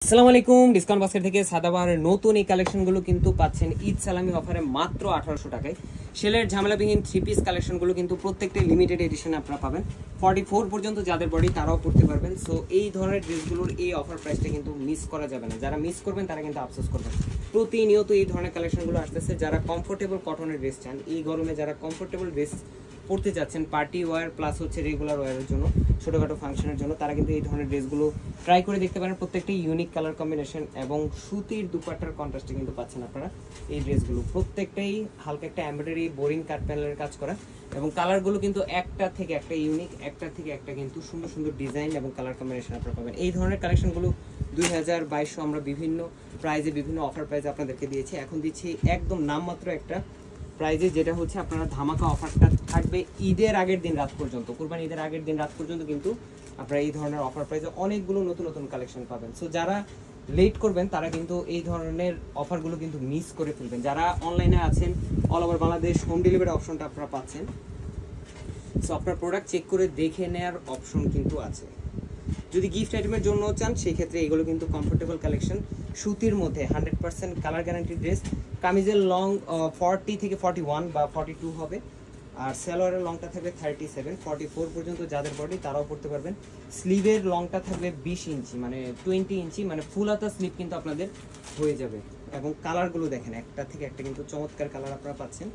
আসসালামু আলাইকুম, discount basket থেকে সাদাবাহারের নতুন এই কালেকশনগুলো কিন্তু পাচ্ছেন ঈদ সালামি অফারে মাত্র 1800 টাকায়। সেলের ঝামেলাবিহীন 3 পিস কালেকশনগুলো কিন্তু প্রত্যেকটা লিমিটেড এডিশনে আপনারা পাবেন। 44 পর্যন্ত যাদের বডি তারাও পড়তে পারবেন। সো এই ধরনের ড্রেসগুলোর এই অফার প্রাইসটা কিন্তু মিস করা যাবে না। যারা মিস করবেন তারা কিন্তু আফসোস করবেন। প্রতিনিয়ত এই ধরনের কালেকশনগুলো আসতেছে। যারা কমফোর্টেবল কটনের ড্রেস চান, এই গরমে যারা কমফোর্টেবল ড্রেস পড়তে যাচ্ছেন পার্টি ওয়্যার প্লাস হচ্ছে রেগুলার ওয়্যারের জন্য, ছোটোখাটো ফাংশনের জন্য, তারা কিন্তু এই ধরনের ড্রেসগুলো ট্রাই করে দেখতে পারেন। প্রত্যেকটি ইউনিক কালার কম্বিনেশন এবং সুতির দুপাট্টার কন্ট্রাস্টে কিন্তু পাচ্ছেন আপনারা এই ড্রেসগুলো। প্রত্যেকটাই হালকা একটা এমব্রয়ডারি বোরিং কাট প্যানেলের কাজ করা এবং কালারগুলো কিন্তু একটা থেকে একটা ইউনিক, একটা থেকে একটা কিন্তু সুন্দর সুন্দর ডিজাইন এবং কালার কম্বিনেশন আপনারা পাবেন। এই ধরনের কালেকশনগুলো 2022 আমরা বিভিন্ন প্রাইজে বিভিন্ন অফার প্রাইজে আপনাদেরকে দিয়েছি। এখন দিচ্ছি একদম নামমাত্র একটা প্রাইজে, যেটা হচ্ছে আপনারা ধামাকা অফারটা থাকবে ঈদের আগের দিন রাত পর্যন্ত, কুরবানি ঈদের আগের দিন রাত পর্যন্ত কিন্তু আপনারা এই ধরনের অফার প্রাইজে অনেকগুলো নতুন নতুন কালেকশন পাবেন। সো যারা লেট করবেন তারা কিন্তু এই ধরনের অফারগুলো কিন্তু মিস করে ফেলবেন। যারা অনলাইনে আছেন, all over Bangladesh home delivery অপশনটা আপনারা পাচ্ছেন। সো আপনার প্রোডাক্ট চেক করে দেখে নেওয়ার অপশন কিন্তু আছে। যদি গিফট আইটেমের জন্য চান সেই ক্ষেত্রে এগুলো কিন্তু কমফোর্টেবল কালেকশন, সুতির মধ্যে 100% কালার গ্যারান্টি ড্রেস। কামিজের লং 40 থেকে 41 বা 42 হবে, আর সালোয়ারের লংটা থাকবে 37, 44 পর্যন্ত যাদের বডি তারাও পড়তে পারবেন। স্লিভের লংটা থাকবে 20 ইঞ্চি মানে 20 ইঞ্চি, মানে ফুল হাতা স্লিভ কিন্তু আপনাদের হয়ে যাবে। এবং কালারগুলো দেখেন একটা থেকে একটা কিন্তু চমৎকার কালার আপনারা পাচ্ছেন।